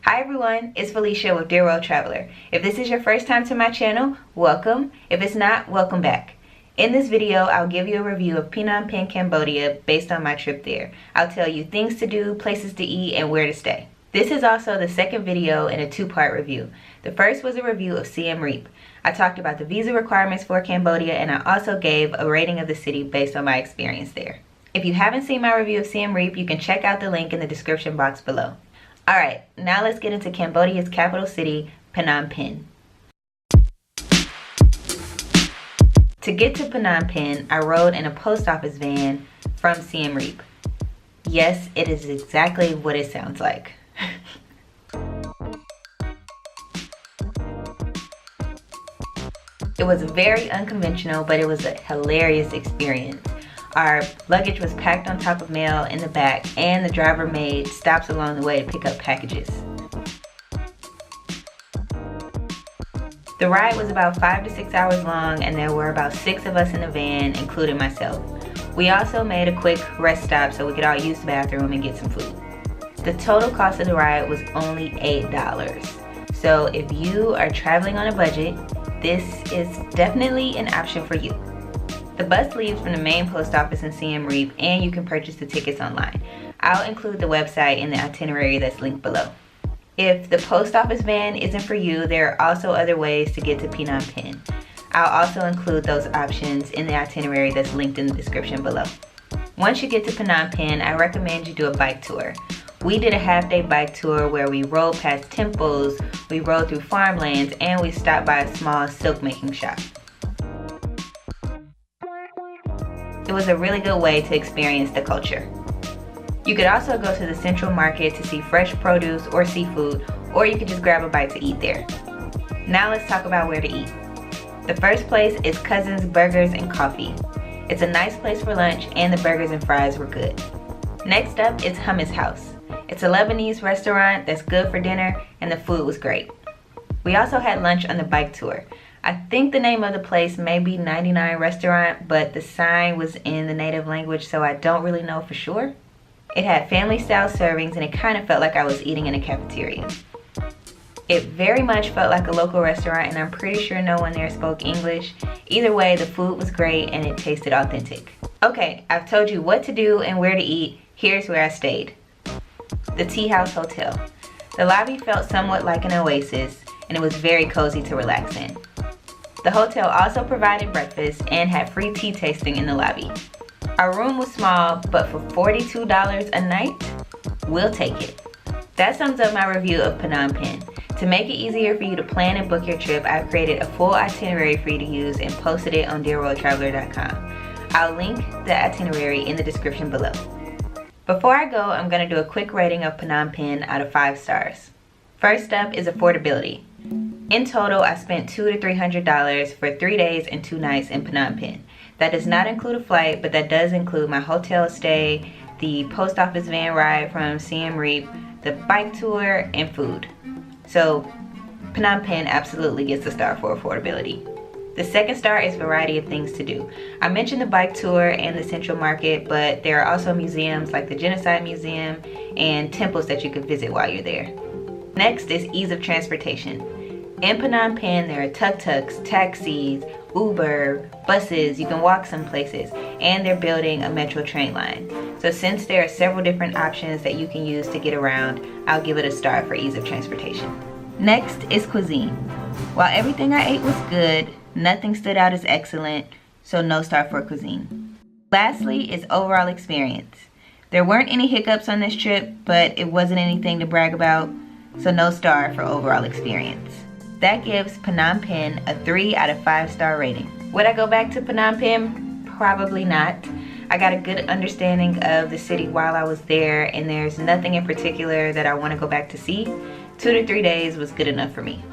Hi everyone, it's Felicia with Dear World Traveler. If this is your first time to my channel, welcome. If it's not, welcome back. In this video, I'll give you a review of Phnom Penh, Cambodia based on my trip there. I'll tell you things to do, places to eat, and where to stay. This is also the second video in a two-part review. The first was a review of Siem Reap. I talked about the visa requirements for Cambodia, and I also gave a rating of the city based on my experience there. If you haven't seen my review of Siem Reap, you can check out the link in the description box below. Alright, now let's get into Cambodia's capital city, Phnom Penh. To get to Phnom Penh, I rode in a post office van from Siem Reap. Yes, it is exactly what it sounds like. It was very unconventional, but it was a hilarious experience. Our luggage was packed on top of mail in the back, and the driver made stops along the way to pick up packages. The ride was about 5 to 6 hours long, and there were about 6 of us in the van, including myself. We also made a quick rest stop so we could all use the bathroom and get some food. The total cost of the ride was only $8. So if you are traveling on a budget, this is definitely an option for you. The bus leaves from the main post office in Siem Reap, and you can purchase the tickets online. I'll include the website in the itinerary that's linked below. If the post office van isn't for you, there are also other ways to get to Phnom Penh. I'll also include those options in the itinerary that's linked in the description below. Once you get to Phnom Penh, I recommend you do a bike tour. We did a half-day bike tour where we rode past temples, we rode through farmlands, and we stopped by a small silk making shop. It was a really good way to experience the culture. You could also go to the central market to see fresh produce or seafood, or you could just grab a bite to eat there. Now let's talk about where to eat. The first place is Cousin's Burgers and Coffee. It's a nice place for lunch, and the burgers and fries were good. Next up is Hummus House. It's a Lebanese restaurant that's good for dinner, and the food was great. We also had lunch on the bike tour. I think the name of the place may be 99 Restaurant, but the sign was in the native language, so I don't really know for sure. It had family-style servings, and it kind of felt like I was eating in a cafeteria. It very much felt like a local restaurant, and I'm pretty sure no one there spoke English. Either way, the food was great, and it tasted authentic. Okay, I've told you what to do and where to eat. Here's where I stayed. The Tea House Hotel. The lobby felt somewhat like an oasis, and it was very cozy to relax in. The hotel also provided breakfast and had free tea tasting in the lobby. Our room was small, but for $42 a night, we'll take it. That sums up my review of Phnom Penh. To make it easier for you to plan and book your trip, I've created a full itinerary for you to use and posted it on dearworldtraveler.com. I'll link the itinerary in the description below. Before I go, I'm going to do a quick rating of Phnom Penh out of 5 stars. First up is affordability. In total, I spent $200 to $300 for 3 days and 2 nights in Phnom Penh. That does not include a flight, but that does include my hotel stay, the post office van ride from Siem Reap, the bike tour, and food. So Phnom Penh absolutely gets a star for affordability. The second star is variety of things to do. I mentioned the bike tour and the central market, but there are also museums like the Genocide Museum and temples that you could visit while you're there. Next is ease of transportation. In Phnom Penh, there are tuk-tuks, taxis, Uber, buses, you can walk some places, and they're building a metro train line. So since there are several different options that you can use to get around, I'll give it a star for ease of transportation. Next is cuisine. While everything I ate was good, nothing stood out as excellent, so no star for cuisine. Lastly is overall experience. There weren't any hiccups on this trip, but it wasn't anything to brag about, so no star for overall experience. That gives Phnom Penh a 3 out of 5 star rating. Would I go back to Phnom Penh? Probably not. I got a good understanding of the city while I was there, and there's nothing in particular that I want to go back to see. 2 to 3 days was good enough for me.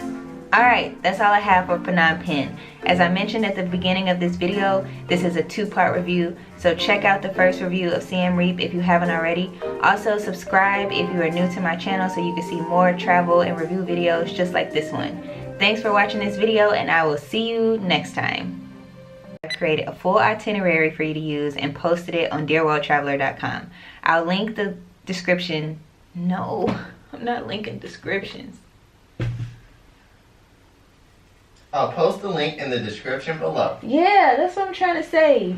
Alright, that's all I have for Phnom Penh. As I mentioned at the beginning of this video, this is a 2-part review, so check out the first review of Siem Reap if you haven't already. Also subscribe if you are new to my channel so you can see more travel and review videos just like this one. Thanks for watching this video, and I will see you next time. I've created a full itinerary for you to use and posted it on dearworldtraveler.com. I'll link the description. No. I'm not linking descriptions. I'll post the link in the description below. Yeah, that's what I'm trying to say.